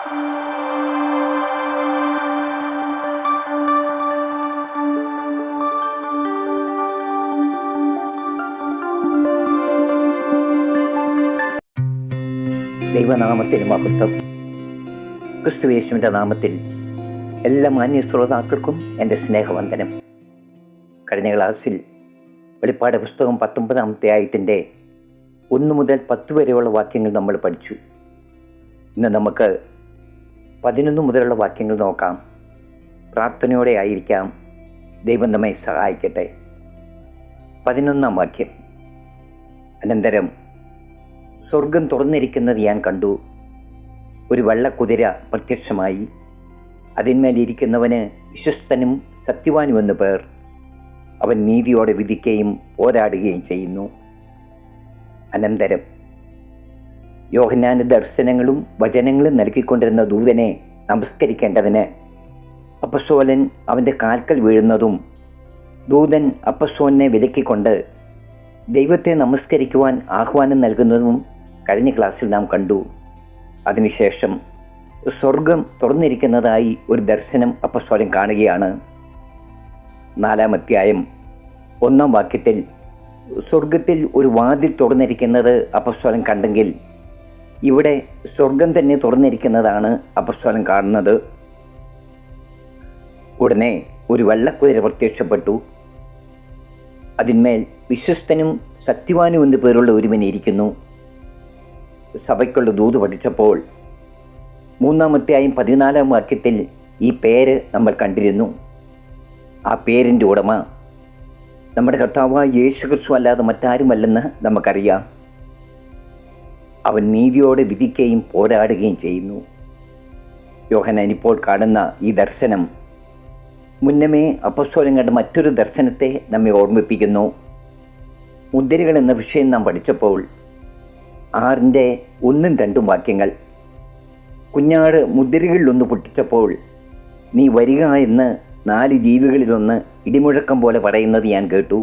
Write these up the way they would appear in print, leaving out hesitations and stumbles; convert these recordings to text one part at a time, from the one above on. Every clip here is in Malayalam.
ദൈവനാമത്തിന് മഹത്വം. ക്രിസ്തുയേശുവിൻ്റെ നാമത്തിൽ എല്ലാ മാന്യ ശ്രോതാക്കൾക്കും എൻ്റെ സ്നേഹവന്ദനം. കഴിഞ്ഞ ക്ലാസ്സിൽ വെളിപ്പാട് പുസ്തകം 19-ാം അധ്യായത്തിൻ്റെ 1 മുതൽ 10 വരെയുള്ള വാക്യങ്ങൾ നമ്മൾ പഠിച്ചു. ഇന്ന് നമുക്ക് 11 മുതലുള്ള വാക്യങ്ങൾ നോക്കാം. പ്രാർത്ഥനയോടെ ആയിരിക്കാം. ദൈവം നമ്മെ സഹായിക്കട്ടെ. 11-ാം വാക്യം. അനന്തരം സ്വർഗം തുറന്നിരിക്കുന്നത് ഞാൻ കണ്ടു. ഒരു വെള്ളക്കുതിര പ്രത്യക്ഷമായി. അതിന്മേലിരിക്കുന്നവന് വിശ്വസ്തനും സത്യവാനും എന്ന് പേർ. അവൻ നീതിയോടെ വിധിക്കുകയും പോരാടുകയും ചെയ്യുന്നു. അനന്തരം യോഹന്നാന് ദർശനങ്ങളും വചനങ്ങളും നൽകിക്കൊണ്ടിരുന്ന ദൂതനെ നമസ്കരിക്കേണ്ടതിന് അപ്പസ്തോലൻ അവൻ്റെ കാൽക്കൽ വീഴുന്നതും ദൂതൻ അപ്പസ്തോലനെ വിലക്കിക്കൊണ്ട് ദൈവത്തെ നമസ്കരിക്കുവാൻ ആഹ്വാനം നൽകുന്നതും കഴിഞ്ഞ ക്ലാസ്സിൽ നാം കണ്ടു. അതിനുശേഷം സ്വർഗം തുറന്നിരിക്കുന്നതായി ഒരു ദർശനം അപ്പസ്തോലൻ കാണുകയാണ്. 4-ാം അധ്യായം 1-ാം വാക്യത്തിൽ സ്വർഗത്തിൽ ഒരു വാതിൽ തുറന്നിരിക്കുന്നത് അപ്പസ്തോലൻ കണ്ടെങ്കിൽ, ഇവിടെ സ്വർഗം തന്നെ തുറന്നിരിക്കുന്നതാണ് അപ്പസ്തോലൻ കാണുന്നത്. ഉടനെ ഒരു വെള്ളക്കുതിര പ്രത്യക്ഷപ്പെട്ടു. അതിന്മേൽ വിശ്വസ്തനും സത്യവാനും എന്ന് പേരുള്ള ഒരുവൻ ഇരിക്കുന്നു. സഭയ്ക്കുള്ള ദൂത് പഠിച്ചപ്പോൾ 3-ാം അധ്യായം 14-ാം വാക്യത്തിൽ ഈ പേര് നമ്മൾ കണ്ടിരുന്നു. ആ പേരിൻ്റെ ഉടമ നമ്മുടെ കർത്താവായ യേശു ക്രിസ്തു അല്ലാതെ മറ്റാരുമല്ലെന്ന് നമുക്കറിയാം. അവൻ നീതിയോടെ വിധിക്കുകയും പോരാടുകയും ചെയ്യുന്നു. യോഹന്നാൻ ഇപ്പോൾ കാണുന്ന ഈ ദർശനം മുന്നമേ അപ്പസ്തോലൻ കണ്ട മറ്റൊരു ദർശനത്തെ നമ്മെ ഓർമ്മിപ്പിക്കുന്നു. മുദ്രകൾ എന്ന വിഷയം നാം പഠിച്ചപ്പോൾ 6-ന്റെ 1-2 വാക്യങ്ങൾ, കുഞ്ഞാട് മുദ്രകളിലൊന്ന് പൊട്ടിച്ചപ്പോൾ നീ വരിക എന്ന് 4 ജീവികളിലൊന്ന് ഇടിമുഴക്കം പോലെ പറയുന്നത് ഞാൻ കേട്ടു.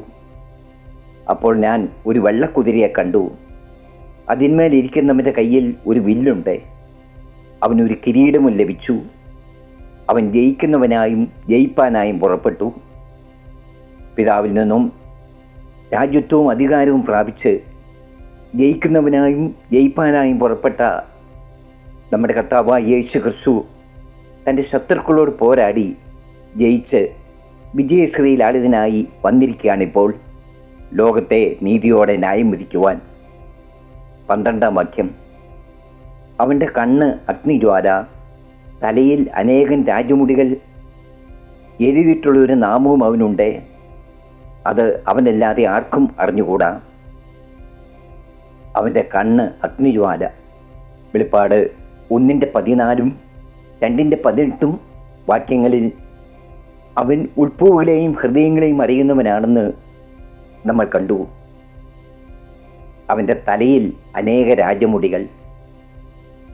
അപ്പോൾ ഞാൻ ഒരു വെള്ളക്കുതിരയെ കണ്ടു. അതിന്മേലിരിക്കുന്നവൻ്റെ കയ്യിൽ ഒരു വില്ലുണ്ട്. അവനൊരു കിരീടവും ലഭിച്ചു. അവൻ ജയിക്കുന്നവനായും ജയിപ്പാനായും പുറപ്പെട്ടു. പിതാവിൽ നിന്നും രാജ്യത്വവും അധികാരവും പ്രാപിച്ച് ജയിക്കുന്നവനായും ജയിപ്പാനായും പുറപ്പെട്ട നമ്മുടെ കർത്താവായ യേശു ക്രിസ്തു തൻ്റെ ശത്രുക്കളോട് പോരാടി ജയിച്ച് വിജയശ്രീലാളിതനായി വന്നിരിക്കുകയാണിപ്പോൾ ലോകത്തെ നീതിയോടെ ന്യായം വിധിക്കുവാൻ. 12-ാം വാക്യം. അവൻ്റെ കണ്ണ് അഗ്നിജ്വാല, തലയിൽ അനേകം രാജമുടികൾ, എഴുതിയിട്ടുള്ളൊരു നാമവും അവനുണ്ട്. അത് അവനല്ലാതെ ആർക്കും അറിഞ്ഞുകൂടാ. അവൻ്റെ കണ്ണ് അഗ്നിജ്വാല. വെളിപ്പാട് 1-14, 2-18 വാക്യങ്ങളിൽ അവൻ ഉൾപ്പൂവുകളെയും ഹൃദയങ്ങളെയും അറിയുന്നവനാണെന്ന് നമ്മൾ കണ്ടു. അവൻ്റെ തലയിൽ അനേക രാജമുടികൾ.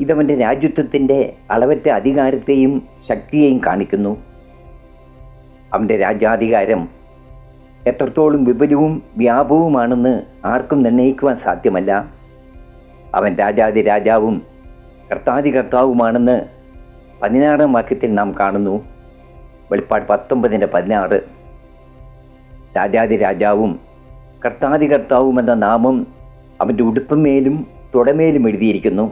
ഇതവൻ്റെ രാജ്യത്വത്തിൻ്റെ അളവറ്റ അധികാരത്തെയും ശക്തിയെയും കാണിക്കുന്നു. അവൻ്റെ രാജ്യാധികാരം എത്രത്തോളം വിപുലവും വ്യാപകവുമാണെന്ന് ആർക്കും നിർണ്ണയിക്കുവാൻ സാധ്യമല്ല. അവൻ രാജാതി രാജാവും കർത്താതി കർത്താവുമാണെന്ന് 16-ാം വാക്യത്തിൽ നാം കാണുന്നു. വെളിപ്പാട് 19-16. രാജാതി രാജാവും കർത്താതി കർത്താവും എന്ന നാമം അവൻ്റെ ഉടുപ്പുമേലും തുടമേലും എഴുതിയിരിക്കുന്നു.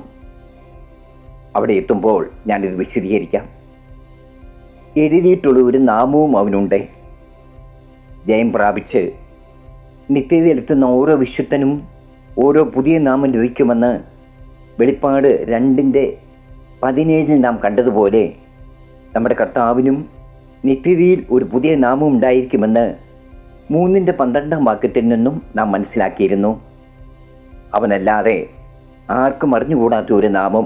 അവിടെ എത്തുമ്പോൾ ഞാനിത് വിശദീകരിക്കാം. എഴുതിയിട്ടുള്ള ഒരു നാമവും അവനുണ്ട്. ജയം പ്രാപിച്ച് നിത്യതയിലെത്തുന്ന ഓരോ വിശുദ്ധനും ഓരോ പുതിയ നാമം ലഭിക്കുമെന്ന് വെളിപ്പാട് 2-17 നാം കണ്ടതുപോലെ നമ്മുടെ കർത്താവിനും നിത്യതയിൽ ഒരു പുതിയ നാമം ഉണ്ടായിരിക്കുമെന്ന് 3-12 വാക്യത്തിൽ നിന്നും നാം മനസ്സിലാക്കിയിരുന്നു. അവനല്ലാതെ ആർക്കും അറിഞ്ഞുകൂടാത്ത ഒരു നാമം.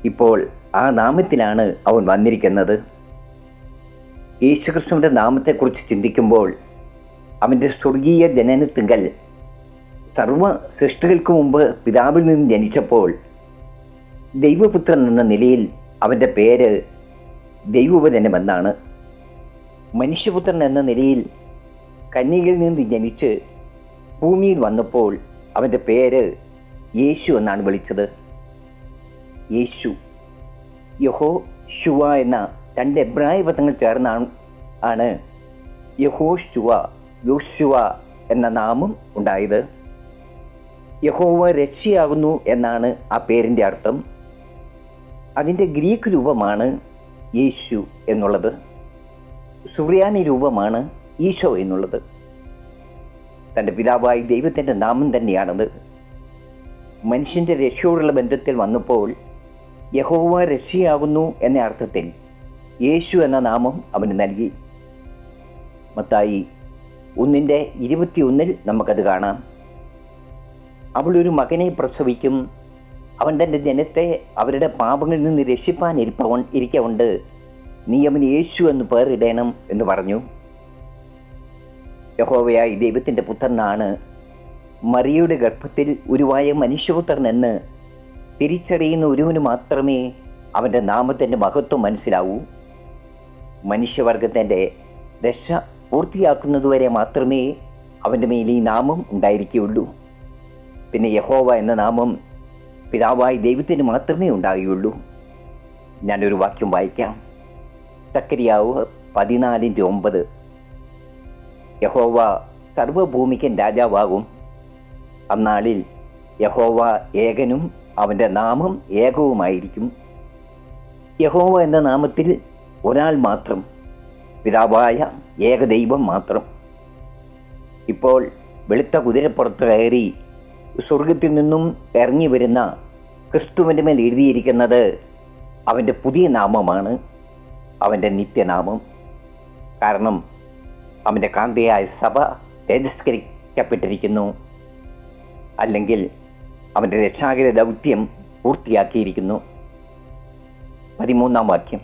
ഇപ്പോൾ ആ നാമത്തിലാണ് അവൻ വന്നിരിക്കുന്നത്. യേശുക്രിസ്തുവിൻ്റെ നാമത്തെക്കുറിച്ച് ചിന്തിക്കുമ്പോൾ അവൻ്റെ സ്വർഗീയ ജനനത്തിങ്കൽ സർവ സൃഷ്ടികൾക്ക് മുമ്പ് പിതാവിൽ നിന്ന് ജനിച്ചപ്പോൾ ദൈവപുത്രൻ എന്ന നിലയിൽ അവൻ്റെ പേര് ദൈവവചനമെന്നാണ്. മനുഷ്യപുത്രൻ എന്ന നിലയിൽ കന്യകയിൽ നിന്ന് ജനിച്ച് ഭൂമിയിൽ വന്നപ്പോൾ അവൻ്റെ പേര് യേശു എന്നാണ് വിളിച്ചത്. യേശു യഹോശുവ എന്ന രണ്ട് എബ്രായ പദങ്ങൾ ചേർന്നാണ് യഹോശുവ യോശുവ എന്ന നാമം ഉണ്ടായത്. യഹോവ രക്ഷയാകുന്നു എന്നാണ് ആ പേരിൻ്റെ അർത്ഥം. അതിൻ്റെ ഗ്രീക്ക് രൂപമാണ് യേശു എന്നുള്ളത്. സുറിയാനി രൂപമാണ് ഈശോ എന്നുള്ളത്. തൻ്റെ പിതാവായി ദൈവത്തിൻ്റെ നാമം തന്നെയാണത്. മനുഷ്യൻ്റെ രക്ഷയോടുള്ള ബന്ധത്തിൽ വന്നപ്പോൾ യഹോവ രക്ഷയാകുന്നു എന്ന അർത്ഥത്തിൽ യേശു എന്ന നാമം അവന് നൽകി. മത്തായി 1:21 നമുക്കത് കാണാം. അവൾ ഒരു മകനെ പ്രസവിക്കും, അവൻ തൻ്റെ ജനത്തെ അവരുടെ പാപങ്ങളിൽ നിന്ന് രക്ഷിപ്പാൻ ഇരിക്കൊണ്ട് നീ അവന് യേശു എന്ന് പേരിടണം എന്ന് പറഞ്ഞു. യഹോവയായി ദൈവത്തിൻ്റെ പുത്രനാണ് മറിയയുടെ ഗർഭത്തിൽ ഉരുവായ മനുഷ്യപുത്രൻ എന്ന് തിരിച്ചറിയുന്ന ഒരുവന് മാത്രമേ അവൻ്റെ നാമത്തിൻ്റെ മഹത്വം മനസ്സിലാവൂ. മനുഷ്യവർഗത്തിൻ്റെ രക്ഷ പൂർത്തിയാക്കുന്നതുവരെ മാത്രമേ അവൻ്റെ മേൽ ഈ നാമം ഉണ്ടായിരിക്കുകയുള്ളൂ. പിന്നെ യഹോവ എന്ന നാമം പിതാവായി ദൈവത്തിന് മാത്രമേ ഉണ്ടാകുകയുള്ളൂ. ഞാനൊരു വാക്യം വായിക്കാം. സക്കരിയാവ് 14:9. യഹോവ സർവഭൂമിക്കൻ രാജാവാകും. അന്നാളിൽ യഹോവ ഏകനും അവൻ്റെ നാമം ഏകവുമായിരിക്കും. യഹോവ എന്ന നാമത്തിൽ ഒരാൾ മാത്രം, പിതാവായ ഏകദൈവം മാത്രം. ഇപ്പോൾ വെളുത്ത കുതിരപ്പുറത്ത് കയറി സ്വർഗത്തിൽ നിന്നും ഇറങ്ങി വരുന്ന ക്രിസ്തുവിൻ്റെ മേൽ എഴുതിയിരിക്കുന്നത് അവൻ്റെ പുതിയ നാമമാണ്, അവൻ്റെ നിത്യനാമം. കാരണം അവൻ്റെ കാന്തയായ സഭ തേജസ്കരിക്കപ്പെട്ടിരിക്കുന്നു, അല്ലെങ്കിൽ അവൻ്റെ രക്ഷാകര ദൗത്യം പൂർത്തിയാക്കിയിരിക്കുന്നു. 13-ാം വാക്യം.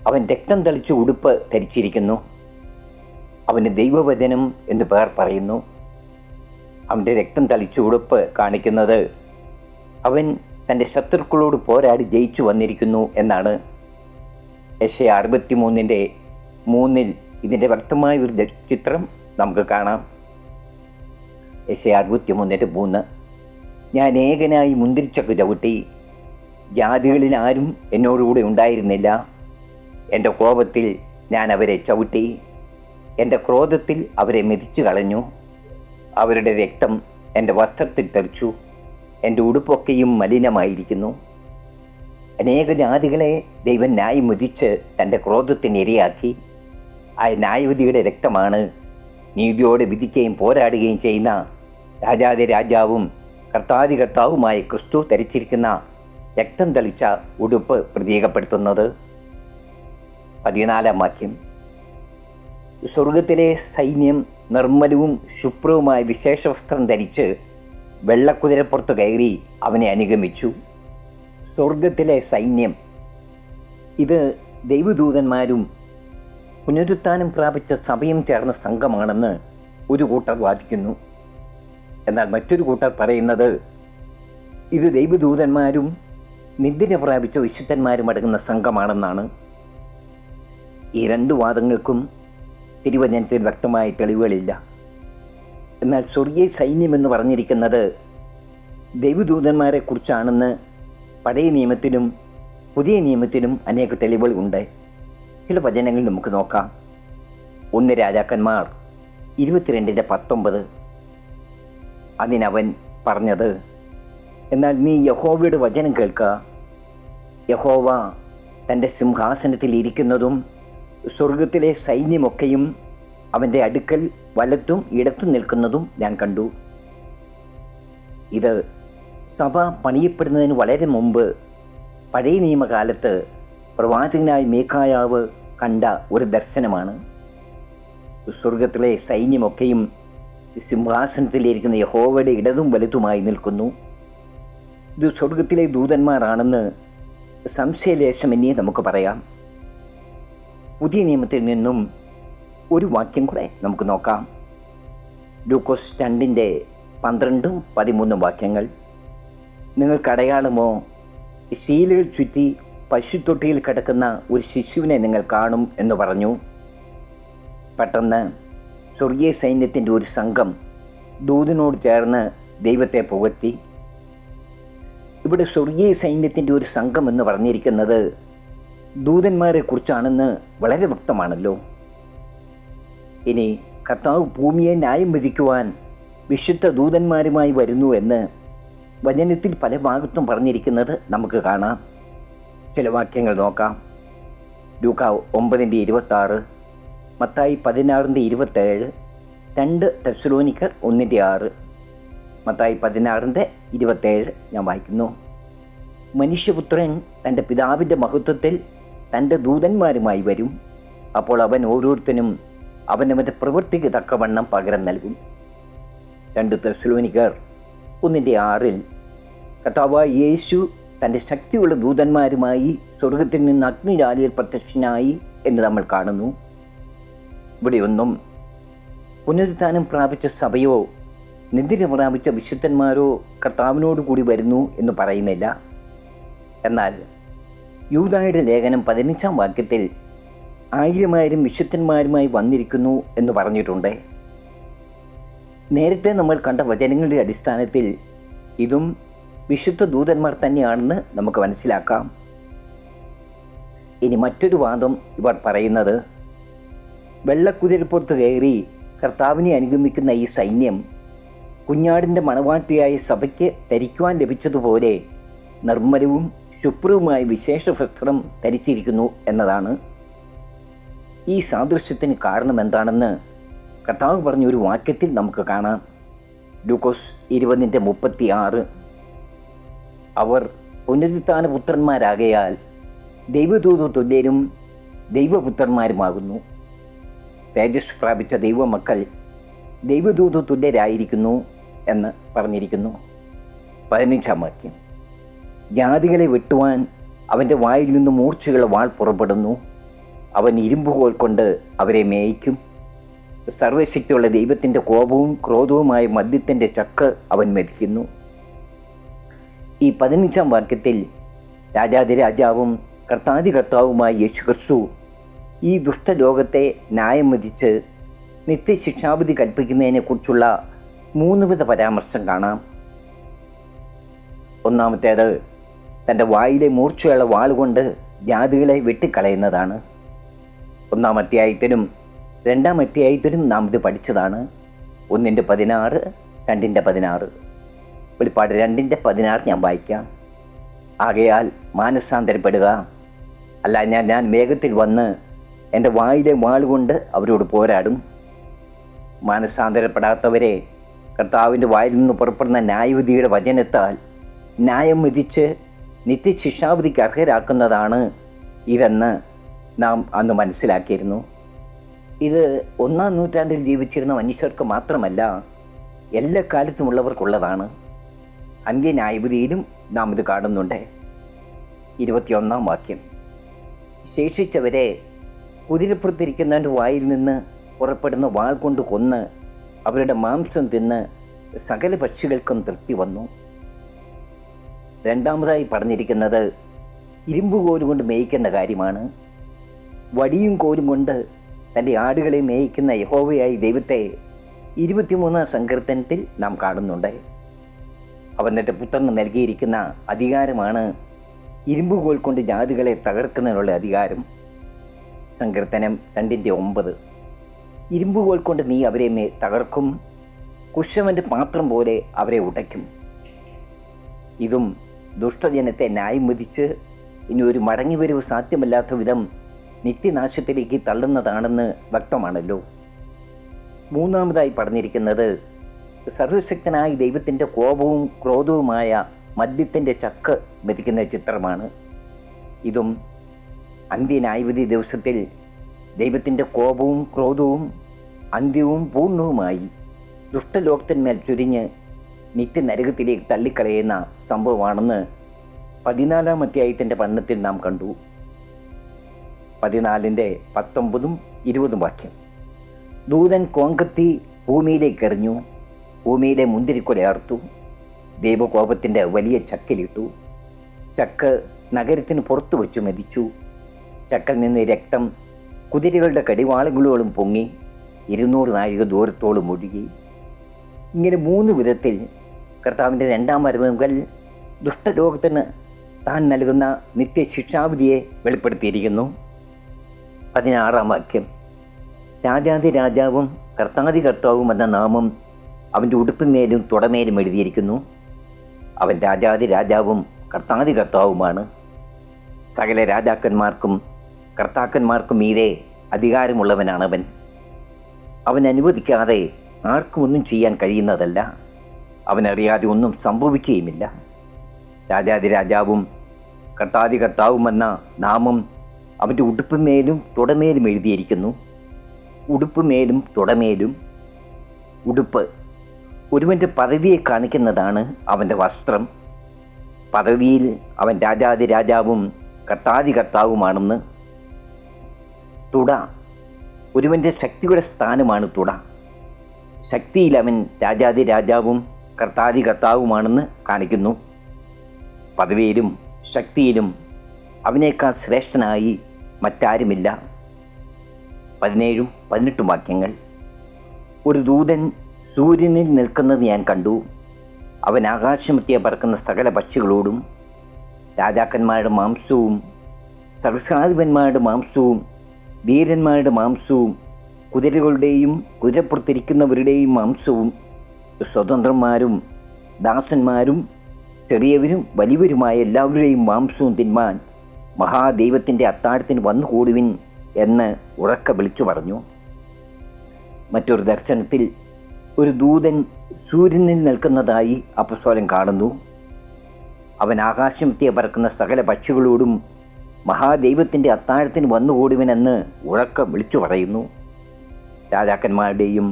അവൻ രക്തം തളിച്ച് ഉടുപ്പ് ധരിച്ചിരിക്കുന്നു, അവന് ദൈവവചനം എന്ന് പേർ പറയുന്നു. അവൻ്റെ രക്തം തളിച്ച് ഉടുപ്പ് കാണിക്കുന്നത് അവൻ തൻ്റെ ശത്രുക്കളോട് പോരാടി ജയിച്ചു വന്നിരിക്കുന്നു എന്നാണ്. യെശയ്യാ 63:3 ഇതിൻ്റെ വ്യക്തമായ ഒരു ചിത്രം നമുക്ക് കാണാം. യെശയ്യാ 63:3. ഞാൻ ഏകനായി മുന്തിരിച്ചക്ക് ചവിട്ടി, ജാതികളിൽ ആരും എന്നോടുകൂടെ ഉണ്ടായിരുന്നില്ല. എൻ്റെ കോപത്തിൽ ഞാൻ അവരെ ചവിട്ടി, എൻ്റെ ക്രോധത്തിൽ അവരെ മെതിച്ചു കളഞ്ഞു. അവരുടെ രക്തം എൻ്റെ വസ്ത്രത്തിൽ തെറിച്ചു, എൻ്റെ ഉടുപ്പൊക്കെയും മലിനമായിരിക്കുന്നു. അനേക ജാതികളെ ദൈവം ന്യായം വിധിച്ച് തൻ്റെ ക്രോധത്തിന് ഇരയാക്കി. ആ ന്യായവിധിയുടെ രക്തമാണ് നീതിയോടെ വിധിക്കുകയും പോരാടുകയും ചെയ്യുന്ന രാജാതി രാജാവും കർത്താതി കർത്താവുമായ ക്രിസ്തു ധരിച്ചിരിക്കുന്ന രക്തം തളിച്ച ഉടുപ്പ് പ്രതീകപ്പെടുത്തുന്നത്. 14-ാം വാക്യം. സ്വർഗത്തിലെ സൈന്യം നിർമ്മലവും ശുഭ്രവുമായ വിശേഷ വസ്ത്രം ധരിച്ച് വെള്ളക്കുതിരപ്പുറത്ത് കയറി അവനെ അനുഗമിച്ചു. സ്വർഗത്തിലെ സൈന്യം, ഇത് ദൈവദൂതന്മാരും പുനരുത്ഥാനം പ്രാപിച്ച സഭയും ചേർന്ന സംഘമാണെന്ന് ഒരു കൂട്ടർ വാദിക്കുന്നു. എന്നാൽ മറ്റൊരു കൂട്ടർ പറയുന്നത് ഇത് ദൈവദൂതന്മാരും നിദ്ര പ്രാപിച്ച വിശുദ്ധന്മാരും അടങ്ങുന്ന സംഘമാണെന്നാണ്. ഈ രണ്ട് വാദങ്ങൾക്കും തിരുവചനത്തിൽ വ്യക്തമായ തെളിവുകളില്ല. എന്നാൽ സ്വർഗീയ സൈന്യം എന്ന് പറഞ്ഞിരിക്കുന്നത് ദൈവദൂതന്മാരെ കുറിച്ചാണെന്ന് പഴയ നിയമത്തിലും പുതിയ നിയമത്തിലും അനേക തെളിവുകൾ ഉണ്ട്. ചില വചനങ്ങൾ നമുക്ക് നോക്കാം. 1 രാജാക്കന്മാർ 22:19. അതിനവൻ പറഞ്ഞത്, എന്നാൽ നീ യഹോവയുടെ വചനം കേൾക്കുക. യഹോവ തൻ്റെ സിംഹാസനത്തിൽ ഇരിക്കുന്നതും സ്വർഗത്തിലെ സൈന്യമൊക്കെയും അവൻ്റെ അടുക്കൽ വലത്തും ഇടത്തും നിൽക്കുന്നതും ഞാൻ കണ്ടു. ഇത് സഭ പണിയപ്പെടുന്നതിന് വളരെ മുമ്പ് പഴയ നിയമകാലത്ത് പ്രവാചകനായ മീഖായാവ് കണ്ട ഒരു ദർശനമാണ്. സ്വർഗത്തിലെ സൈന്യമൊക്കെയും സിംഹാസനത്തിലിരിക്കുന്ന യഹോവയുടെ ഇടതും വലത്തുമായി നിൽക്കുന്നു. ഇത് സ്വർഗത്തിലെ ദൂതന്മാരാണെന്ന് സംശയലേശമെന്നേ നമുക്ക് പറയാം. പുതിയ നിയമത്തിൽ നിന്നും ഒരു വാക്യം കൂടെ നമുക്ക് നോക്കാം. ലൂക്കോസ് 2:12-13 വാക്യങ്ങൾ. നിങ്ങൾക്ക് അടയാളമോ, ശീലകൾ ചുറ്റി പശുത്തൊട്ടിയിൽ കിടക്കുന്ന ഒരു ശിശുവിനെ നിങ്ങൾ കാണും എന്ന് പറഞ്ഞു. പെട്ടെന്ന് സ്വർഗീയ സൈന്യത്തിൻ്റെ ഒരു സംഘം ദൂതനോട് ചേർന്ന് ദൈവത്തെ പുകഴ്ത്തി. ഇവിടെ സ്വർഗീയ സൈന്യത്തിൻ്റെ ഒരു സംഘം എന്ന് പറഞ്ഞിരിക്കുന്നത് ദൂതന്മാരെ കുറിച്ചാണെന്ന് വളരെ വ്യക്തമാണല്ലോ. ഇനി കർത്താവ് ഭൂമിയെ ന്യായം വിധിക്കുവാൻ വിശുദ്ധ ദൂതന്മാരുമായി വരുന്നു എന്ന് വചനത്തിൽ പല ഭാഗത്തും പറഞ്ഞിരിക്കുന്നത് നമുക്ക് കാണാം. ചില വാക്യങ്ങൾ നോക്കാം. ലൂക്ക 9:26, മത്തായി 16:27, 2 തെസ്സലോനിക്കർ 1:6, മത്തായി 16:27 ഞാൻ വായിക്കുന്നു. മനുഷ്യപുത്രൻ തൻ്റെ പിതാവിൻ്റെ മഹത്വത്തിൽ തൻ്റെ ദൂതന്മാരുമായി വരും. അപ്പോൾ അവൻ ഓരോരുത്തനും അവനവൻ്റെ പ്രവൃത്തിക്ക് തക്കവണ്ണം പകരം നൽകും. 2 തെസ്സലോനിക്കർ 1:6 കർത്താവായ യേശു തൻ്റെ ശക്തിയുള്ള ദൂതന്മാരുമായി സ്വർഗത്തിൽ നിന്ന് അഗ്നിജാലിയിൽ പ്രത്യക്ഷനായി എന്ന് നമ്മൾ കാണുന്നു. ഇവിടെയൊന്നും പുനരുത്ഥാനം പ്രാപിച്ച സഭയോ നിദ്ര പ്രാപിച്ച വിശുദ്ധന്മാരോ കർത്താവിനോട് കൂടി വരുന്നു എന്ന് പറയുന്നില്ല. എന്നാൽ യൂദായുടെ ലേഖനം 15-ാം വാക്യത്തിൽ 1000 വിശുദ്ധന്മാരുമായി വന്നിരിക്കുന്നു എന്ന് പറഞ്ഞിട്ടുണ്ട്. നേരത്തെ നമ്മൾ കണ്ട വചനങ്ങളുടെ അടിസ്ഥാനത്തിൽ ഇതും വിശുദ്ധ ദൂതന്മാർ തന്നെയാണെന്ന് നമുക്ക് മനസ്സിലാക്കാം. ഇനി മറ്റൊരു വാദം ഇവർ പറയുന്നത്, വെള്ളക്കുതിരപ്പുറത്ത് കയറി കർത്താവിനെ അനുഗമിക്കുന്ന ഈ സൈന്യം കുഞ്ഞാടിൻ്റെ മണവാട്ടിയായ സഭയ്ക്ക് ധരിക്കുവാൻ ലഭിച്ചതുപോലെ നിർമ്മലവും ശുഭ്രവുമായ വിശേഷ വസ്ത്രം ധരിച്ചിരിക്കുന്നു എന്നതാണ്. ഈ സാദൃശ്യത്തിന് കാരണം എന്താണെന്ന് കർത്താവ് പറഞ്ഞ ഒരു വാക്യത്തിൽ നമുക്ക് കാണാം. ലൂക്കോസ് 20:36 അവർ പുനരുത്ഥാന പുത്രന്മാരാകയാൽ ദൈവദൂത തുല്യരും ദൈവപുത്രന്മാരുമാകുന്നു. തേജസ് പ്രാപിച്ച ദൈവമക്കൾ ദൈവദൂത തുല്യരായിരിക്കുന്നു എന്ന് പറഞ്ഞിരിക്കുന്നു. 15-ാം വാക്യം, ജാതികളെ വെട്ടുവാൻ അവൻ്റെ വായിൽ നിന്ന് മൂർച്ചയുള്ള വാൾ പുറപ്പെടുന്നു. അവൻ ഇരുമ്പുകോൽ കൊണ്ട് അവരെ മേയിക്കും. സർവശക്തിയുള്ള ദൈവത്തിൻ്റെ കോപവും ക്രോധവുമായ മദ്യത്തിൻ്റെ ചക്ക് അവൻ മെതിക്കുന്നു. ഈ 15-ാം വാക്യത്തിൽ രാജാതിരാജാവും കർത്താവുമായ യേശുക്രിസ്തു ഈ ദുഷ്ടലോകത്തെ ന്യായം വിധിച്ച് നിത്യശിക്ഷാവിധി കൽപ്പിക്കുന്നതിനെ കുറിച്ചുള്ള 3 വിധ പരാമർശം കാണാം. ഒന്നാമത്തേത് തൻ്റെ വായിലെ മൂർച്ചയുള്ള വാളുകൊണ്ട് ജാതികളെ വെട്ടിക്കളയുന്നതാണ്. 1-ാം അധ്യായത്തിലും 2-ാം അധ്യായത്തിലും നാം ഇത് പഠിച്ചതാണ്. 1:16, 2:16. വെളിപ്പാട് 2:16 ഞാൻ വായിക്കാം. ആകയാൽ മാനസാന്തരപ്പെടുക, അല്ല ഞാൻ വേഗത്തിൽ വന്ന് എൻ്റെ വായിലെ വാളുകൊണ്ട് അവരോട് പോരാടും. മാനസാന്തരപ്പെടാത്തവരെ കർത്താവിൻ്റെ വായിൽ നിന്ന് പുറപ്പെടുന്ന ന്യായവിധിയുടെ വചനത്താൽ ന്യായം വിധിച്ച് നിത്യശിക്ഷാവിധിക്ക് അർഹരാക്കുന്നതാണ് ഇതെന്ന് നാം അന്ന് മനസ്സിലാക്കിയിരുന്നു. ഇത് 1-ാം നൂറ്റാണ്ടിൽ ജീവിച്ചിരുന്ന മനുഷ്യർക്ക് മാത്രമല്ല, എല്ലാ കാലത്തുമുള്ളവർക്കുള്ളതാണ്. അന്ത്യന്യായവിധിയിലും നാം ഇത് കാണുന്നുണ്ട്. 21-ാം വാക്യം, ശേഷിച്ചവരെ കുതിരപ്പുറത്തിരിക്കുന്നവൻ്റെ വായിൽ നിന്ന് പുറപ്പെടുന്ന വാൾ കൊണ്ട് കൊന്ന് അവരുടെ മാംസം തിന്ന് സകല പക്ഷികൾക്കും തൃപ്തി വന്നു. 2-ാമതായി പറഞ്ഞിരിക്കുന്നത് ഇരുമ്പുകോലും കൊണ്ട് മേയിക്കുന്ന കാര്യമാണ്. വടിയും കോലും കൊണ്ട് തൻ്റെ ആടുകളെ മേയിക്കുന്ന യഹോവയായി ദൈവത്തെ 23-ാം സങ്കീർത്തനത്തിൽ നാം കാണുന്നുണ്ട്. അവൻ തൻ്റെ പുത്രന് നൽകിയിരിക്കുന്ന അധികാരമാണ് ഇരുമ്പുകോൽ കൊണ്ട് ജാതികളെ തകർക്കുന്നതിനുള്ള അധികാരം. സങ്കീർത്തനം 2:9. ഇരുമ്പുകോൽ കൊണ്ട് നീ അവരെ തകർക്കും, കുശവൻ്റെ പാത്രം പോലെ അവരെ ഉടയ്ക്കും. ഇതും ദുഷ്ടജനത്തെ ന്യായം വിധിച്ച് ഇനി ഒരു മടങ്ങിവരവ് സാധ്യമല്ലാത്ത വിധം നിത്യനാശത്തിലേക്ക് തള്ളുന്നതാണെന്ന് വ്യക്തമാണല്ലോ. 3-ാമതായി പറഞ്ഞിരിക്കുന്നത് സർവശക്തനായ ദൈവത്തിൻ്റെ കോപവും ക്രോധവുമായ മദ്യത്തിൻ്റെ ചക്ക് മെതിക്കുന്ന ചിത്രമാണ്. ഇതും അന്ത്യന്യായവിധി ദിവസത്തിൽ ദൈവത്തിൻ്റെ കോപവും ക്രോധവും അന്ത്യവും പൂർണ്ണവുമായി ദുഷ്ടലോകത്തിന്മേൽ ചുരിഞ്ഞ് നിത്യനരകത്തിലേക്ക് തള്ളിക്കളയുന്ന സംഭവമാണെന്ന് 14-ാം അധ്യായത്തിൻ്റെ പഠനത്തിൽ നാം കണ്ടു. 14:19-20 വാക്യം, ദൂതൻ കോങ്കത്തി ഭൂമിയിലേക്ക് എറിഞ്ഞു, ഭൂമിയിലെ മുന്തിരിക്കൊല അറുത്തു, ദൈവകോപത്തിൻ്റെ വലിയ ചക്കിലിട്ടു. ചക്ക് നഗരത്തിന് പുറത്തു വെച്ചു മെതിച്ചു. ചക്കൽ നിന്ന് രക്തം കുതിരകളുടെ കടിവാളുകളോളം പൊങ്ങി 200 നാഴിക ദൂരത്തോളം ഒഴുകി. ഇങ്ങനെ 3 വിധത്തിൽ കർത്താവിൻ്റെ 2-ാം വരവ് മുതൽ ദുഷ്ടലോകത്തിന് താൻ നൽകുന്ന നിത്യശിക്ഷാവിധിയെ വെളിപ്പെടുത്തിയിരിക്കുന്നു. 16-ാം വാക്യം. രാജാതി രാജാവും കർത്താതി കർത്താവും എന്ന നാമം അവൻ്റെ ഉടുപ്പിന്മേലും തുടമേലും എഴുതിയിരിക്കുന്നു. അവൻ രാജാതി രാജാവും കർത്താതി കർത്താവുമാണ്. സകല രാജാക്കന്മാർക്കും കർത്താക്കന്മാർക്കും മീതെ അധികാരമുള്ളവനാണവൻ. അവൻ അനുവദിക്കാതെ ആർക്കും ഒന്നും ചെയ്യാൻ കഴിയുന്നതല്ല. അവനറിയാതെ ഒന്നും സംഭവിക്കുകയുമില്ല. രാജാതി രാജാവും കർത്താതി കർത്താവുമെന്ന നാമം അവൻ്റെ ഉടുപ്പിന്മേലും തുടമേലും എഴുതിയിരിക്കുന്നു. ഉടുപ്പുമേലും തുടമേലും. ഉടുപ്പ് ഒരുവൻ്റെ പദവിയെ കാണിക്കുന്നതാണ് അവൻ്റെ വസ്ത്രം. പദവിയിൽ അവൻ രാജാതി രാജാവും കർത്താതി കർത്താവുമാണെന്ന്. തുട ഒരുവൻ്റെ ശക്തിയുടെ സ്ഥാനമാണ് തുട. ശക്തിയിൽ അവൻ രാജാതി രാജാവും കർത്താതി കർത്താവുമാണെന്ന് കാണിക്കുന്നു. പദവിയിലും ശക്തിയിലും അവനേക്കാൾ ശ്രേഷ്ഠനായി മറ്റാരുമില്ല. 17-18 വാക്യങ്ങൾ. ഒരു ദൂതൻ സൂര്യനിൽ നിൽക്കുന്നത് ഞാൻ കണ്ടു. അവൻ ആകാശമധ്യേ പറക്കുന്ന സകല പക്ഷികളോടും രാജാക്കന്മാരുടെ മാംസവും സഹസ്രാധിപന്മാരുടെ മാംസവും വീരന്മാരുടെ മാംസവും കുതിരകളുടെയും കുതിരപ്പുറത്തിരിക്കുന്നവരുടെയും മാംസവും സ്വതന്ത്രന്മാരും ദാസന്മാരും ചെറിയവരും വലിയവരുമായ എല്ലാവരുടെയും മാംസവും തിന്മാൻ മഹാദൈവത്തിൻ്റെ അത്താഴത്തിന് വന്നുകൂടുവിൻ എന്ന് ഉറക്കെ വിളിച്ചു പറഞ്ഞു. മറ്റൊരു ദർശനത്തിൽ ഒരു ദൂതൻ സൂര്യനിൽ നിൽക്കുന്നതായി അപ്പസ്തോലൻ കാണുന്നു. അവൻ ആകാശമധ്യേ പറക്കുന്ന സകല പക്ഷികളോടും മഹാദൈവത്തിൻ്റെ അത്താഴത്തിന് വന്നുകൂടുവിനെന്ന് ഉറക്കെ വിളിച്ചു പറയുന്നു. രാജാക്കന്മാരുടെയും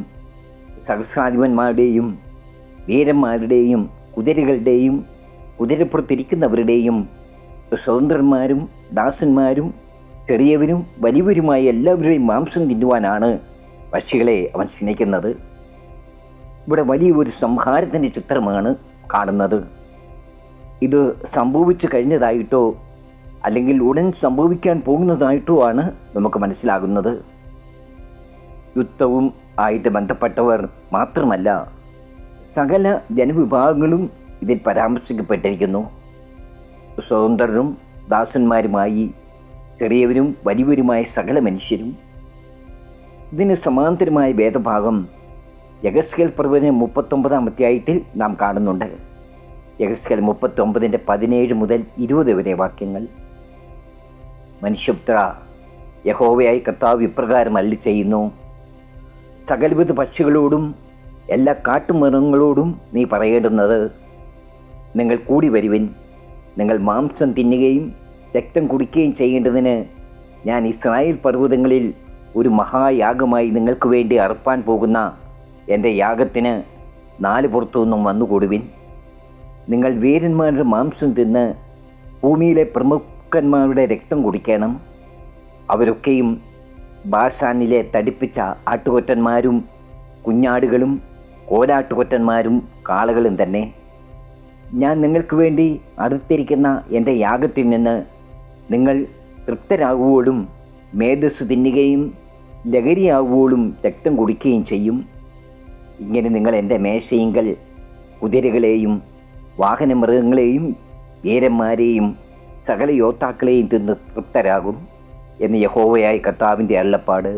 സഹസ്രാധിപന്മാരുടെയും വീരന്മാരുടെയും കുതിരകളുടെയും കുതിരപ്പുറത്തിരിക്കുന്നവരുടെയും സ്വതന്ത്രന്മാരും ദാസന്മാരും ചെറിയവരും വലിയവരുമായ എല്ലാവരുടെയും മാംസം തിന്നുവാനാണ് പക്ഷികളെ അവൻ സ്നേഹിക്കുന്നത്. ഇവിടെ വലിയൊരു സംഹാരത്തിൻ്റെ ചിത്രമാണ് കാണുന്നത്. ഇത് സംഭവിച്ചു കഴിഞ്ഞതായിട്ടോ അല്ലെങ്കിൽ ഉടൻ സംഭവിക്കാൻ പോകുന്നതായിട്ടോ ആണ് നമുക്ക് മനസ്സിലാകുന്നത്. യുദ്ധവും ആയിട്ട് ബന്ധപ്പെട്ടവർ മാത്രമല്ല, സകല ജനവിഭാഗങ്ങളും ഇതിൽ പരാമർശിക്കപ്പെട്ടിരിക്കുന്നു. സ്വതന്ത്രരും ദാസന്മാരുമായി ചെറിയവരും വലിയവരുമായ സകല മനുഷ്യരും. ഇതിന് സമാന്തരമായ വേദഭാഗം യെഹെസ്കേൽ പ്രവചനം 39-ാം അധ്യായത്തിൽ നാം കാണുന്നുണ്ട്. യെഹെസ്കേൽ 39:17 മുതൽ 20 വരെ വാക്യങ്ങൾ. മനുഷ്യപുത്ര, യഹോവയായ കർത്താവ് ഇപ്രകാരം അരുളിച്ചെയ്യുന്നു: സകലവിധ പക്ഷികളോടും എല്ലാ കാട്ടുമൃഗങ്ങളോടും നീ പറയേണ്ടുന്നത്, നിങ്ങൾ കൂടി വരുവിൻ, നിങ്ങൾ മാംസം തിന്നുകയും രക്തം കുടിക്കുകയും ചെയ്യേണ്ടതിന് ഞാൻ ഇസ്രായേൽ പർവ്വതങ്ങളിൽ ഒരു മഹായാഗമായി നിങ്ങൾക്ക് വേണ്ടി അർപ്പാൻ പോകുന്ന എൻ്റെ യാഗത്തിന് 4 പുറത്തു നിന്നും വന്നുകൂടുവിൻ. നിങ്ങൾ വീരന്മാരുടെ മാംസം തിന്ന് ഭൂമിയിലെ പ്രമുഖന്മാരുടെ രക്തം കുടിക്കണം. അവരൊക്കെയും ബാഷാനിലെ തടിപ്പിച്ച ആട്ടുകൊറ്റന്മാരും കുഞ്ഞാടുകളും കോലാട്ടുകൊറ്റന്മാരും കാളകളും തന്നെ. ഞാൻ നിങ്ങൾക്ക് വേണ്ടി അറുത്തിരിക്കുന്ന എൻ്റെ യാഗത്തിൽ നിന്ന് നിങ്ങൾ തൃപ്തരാകുവോളും മേധസ് തിന്നുകയും ലഹരിയാകുവോളും രക്തം കുടിക്കുകയും ചെയ്യും. ഇങ്ങനെ നിങ്ങൾ എൻ്റെ മേശയിങ്കൽ കുതിരകളെയും വാഹനമൃഗങ്ങളെയും വീരന്മാരെയും സകല യോദ്ധാക്കളെയും തിന്ന് തൃപ്തരാകും എന്ന് യഹോവയായ കർത്താവിൻ്റെ അരുളപ്പാട്.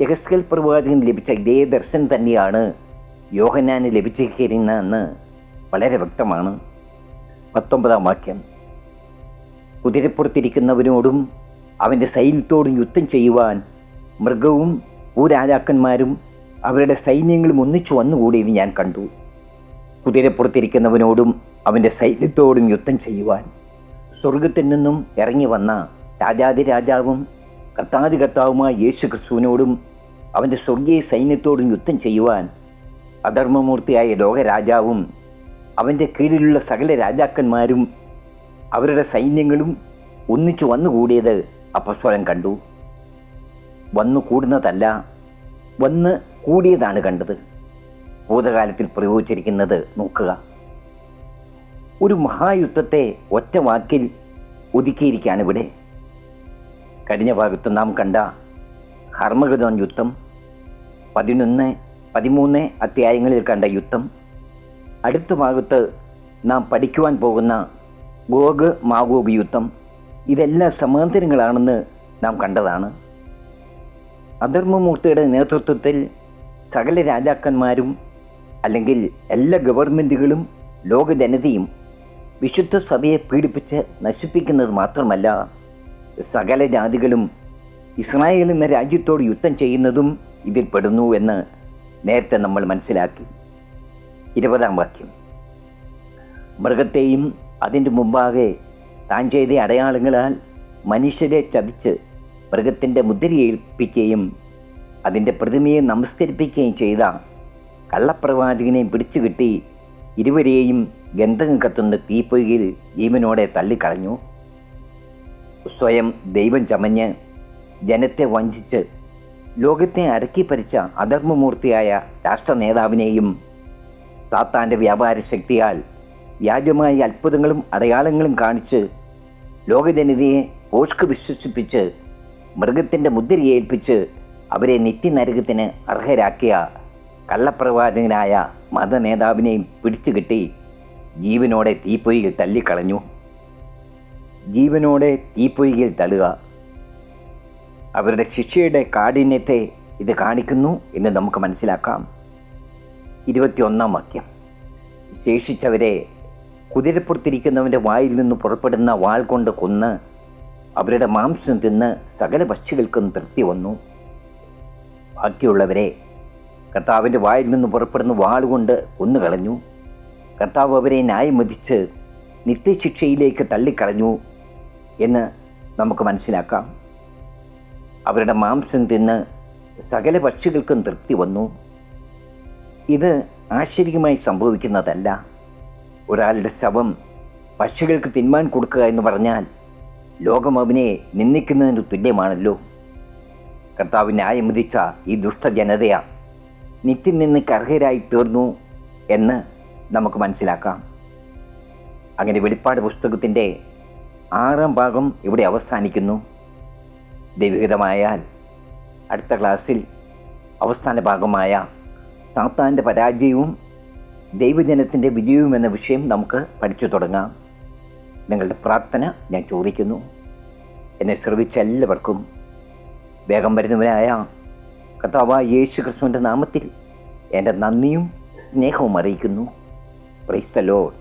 യെഹെസ്കേൽ പ്രവാചകൻ ലഭിച്ച ഇതേ ദർശനം തന്നെയാണ് യോഹന്നാന് ലഭിച്ചിരിക്കുന്നതെന്ന് വളരെ വ്യക്തമാണ്. 19-ാം വാക്യം. കുതിരപ്പുറത്തിരിക്കുന്നവനോടും അവൻ്റെ സൈന്യത്തോടും യുദ്ധം ചെയ്യുവാൻ മൃഗവും ഭൂരാജാക്കന്മാരും അവരുടെ സൈന്യങ്ങളും ഒന്നിച്ചു വന്നുകൂടിയത് ഞാൻ കണ്ടു. കുതിരപ്പുറത്തിരിക്കുന്നവനോടും അവൻ്റെ സൈന്യത്തോടും യുദ്ധം ചെയ്യുവാൻ സ്വർഗത്തിൽ നിന്നും ഇറങ്ങി വന്ന രാജാതി രാജാവും കർത്താതി കർത്താവുമായ യേശു ക്രിസ്തുവിനോടും അവൻ്റെ സ്വർഗീയ സൈന്യത്തോടും യുദ്ധം ചെയ്യുവാൻ അധർമ്മമൂർത്തിയായ ലോകരാജാവും അവൻ്റെ കീഴിലുള്ള സകല രാജാക്കന്മാരും അവരുടെ സൈന്യങ്ങളും ഒന്നിച്ചു വന്നുകൂടിയത് അപ്പസ്തോലൻ കണ്ടു. വന്നു കൂടുന്നതല്ല, വന്ന് കൂടിയതാണ് കണ്ടത്. ഭൂതകാലത്തിൽ പ്രയോഗിച്ചിരിക്കുന്നത് നോക്കുക. ഒരു മഹായുദ്ധത്തെ ഒറ്റ വാക്കിൽ ഒതുക്കിയിരിക്കുകയാണ് ഇവിടെ. കഴിഞ്ഞ ഭാഗത്ത് നാം കണ്ട ഹർമഗദോൻ യുദ്ധം, 11, 13 അധ്യായങ്ങളിൽ കണ്ട യുദ്ധം, അടുത്ത ഭാഗത്ത് നാം പഠിക്കുവാൻ പോകുന്ന ഗോഗ് മാഗോഗ് യുദ്ധം ഇതെല്ലാം സമാന്തരങ്ങളാണെന്ന് നാം കണ്ടതാണ്. അധർമ്മമൂർത്തിയുടെ നേതൃത്വത്തിൽ സകല രാജാക്കന്മാരും അല്ലെങ്കിൽ എല്ലാ ഗവൺമെൻറ്റുകളും ലോക ജനതയും വിശുദ്ധ സഭയെ പീഡിപ്പിച്ച് നശിപ്പിക്കുന്നത് മാത്രമല്ല, സകല ജാതികളും ഇസ്രായേൽ എന്ന രാജ്യത്തോട് യുദ്ധം ചെയ്യുന്നതും ഇതിൽ പെടുന്നു എന്ന് നേരത്തെ നമ്മൾ മനസ്സിലാക്കി. 20-ാം വാക്യം, മൃഗത്തെയും അതിൻ്റെ മുമ്പാകെ താൻ ചെയ്ത അടയാളങ്ങളാൽ മനുഷ്യരെ ചതിച്ച് മൃഗത്തിൻ്റെ മുദ്രയേൽപ്പിക്കുകയും അതിൻ്റെ പ്രതിമയെ നമസ്കരിപ്പിക്കുകയും ചെയ്ത കള്ളപ്രവാചകനെയും പിടിച്ചു കിട്ടി ഇരുവരെയും ഗന്ധകം കത്തുന്ന തീപ്പൊയ്കയിൽ ജീവനോടെ തള്ളിക്കളഞ്ഞു. സ്വയം ദൈവം ചമഞ്ഞ് ജനത്തെ വഞ്ചിച്ച് ലോകത്തെ അടക്കിപ്പരിച്ച അധർമ്മമൂർത്തിയായ രാഷ്ട്ര നേതാവിനെയും സാത്താൻ്റെ വ്യാപാര ശക്തിയാൽ വ്യാജമായ അത്ഭുതങ്ങളും അടയാളങ്ങളും കാണിച്ച് ലോകജനതയെ പോഷ്ക്ക് വിശ്വസിപ്പിച്ച് മൃഗത്തിൻ്റെ മുദ്രയേൽപ്പിച്ച് അവരെ നിത്യനരകത്തിന് അർഹരാക്കിയ കള്ളപ്രവാചകനായ മതനേതാവിനെയും പിടിച്ചുകിട്ടി ജീവനോടെ തീപ്പൊയ്കയിൽ തള്ളിക്കളഞ്ഞു. ജീവനോടെ തീപ്പൊയ്കയിൽ തള്ളുക അവരുടെ ശിക്ഷയുടെ കാഠിന്യത്തെ ഇത് കാണിക്കുന്നു എന്ന് നമുക്ക് മനസ്സിലാക്കാം. 21-ാം വാക്യം, ശേഷിച്ചവരെ കുതിരപ്പുറത്തിരിക്കുന്നവൻ്റെ വായിൽ നിന്ന് പുറപ്പെടുന്ന വാൾ കൊണ്ട് കൊന്ന് അവരുടെ മാംസം തിന്ന് സകല പക്ഷികൾക്കും തൃപ്തി വന്നു. ബാക്കിയുള്ളവരെ കർത്താവിൻ്റെ വായിൽ നിന്ന് പുറപ്പെടുന്ന വാൾ കൊണ്ട് കൊന്നുകളഞ്ഞു. കർത്താവ് അവരെ ന്യായം വിധിച്ച് നിത്യശിക്ഷയിലേക്ക് തള്ളിക്കളഞ്ഞു എന്ന് നമുക്ക് മനസ്സിലാക്കാം. അവരുടെ മാംസം തിന്ന് സകല പക്ഷികൾക്കും തൃപ്തി വന്നു. ഇത് ആശ്ചര്യമായി സംഭവിക്കുന്നതല്ല. ഒരാളുടെ ശവം പക്ഷികൾക്ക് തിന്മാൻ കൊടുക്കുക എന്ന് പറഞ്ഞാൽ ലോകം അവനെ നിന്ദിക്കുന്നതിന് തുല്യമാണല്ലോ. കർത്താവ് ന്യായം വിധിച്ച ഈ ദുഷ്ടജനതയാ നിത്യം നിന്നയ്ക്ക് അർഹരായി തീർന്നു എന്ന് നമുക്ക് മനസ്സിലാക്കാം. അങ്ങനെ വെളിപ്പാട് പുസ്തകത്തിൻ്റെ 6-ാം ഭാഗം ഇവിടെ അവസാനിക്കുന്നു. ദൈവഹിതമായാൽ അടുത്ത ക്ലാസ്സിൽ അവസാന ഭാഗമായ സാത്താൻ്റെ പരാജയവും ദൈവജനത്തിൻ്റെ വിജയവും എന്ന വിഷയം നമുക്ക് പഠിച്ചു തുടങ്ങാം. നിങ്ങളുടെ പ്രാർത്ഥന ഞാൻ ചോദിക്കുന്നു. എന്നെ ശ്രവിച്ച എല്ലാവർക്കും വേഗം വരുന്നവനായ കർത്താവായ യേശു ക്രിസ്തുവിൻ്റെ നാമത്തിൽ എൻ്റെ നന്ദിയും സ്നേഹവും അറിയിക്കുന്നു. Praise the Lord.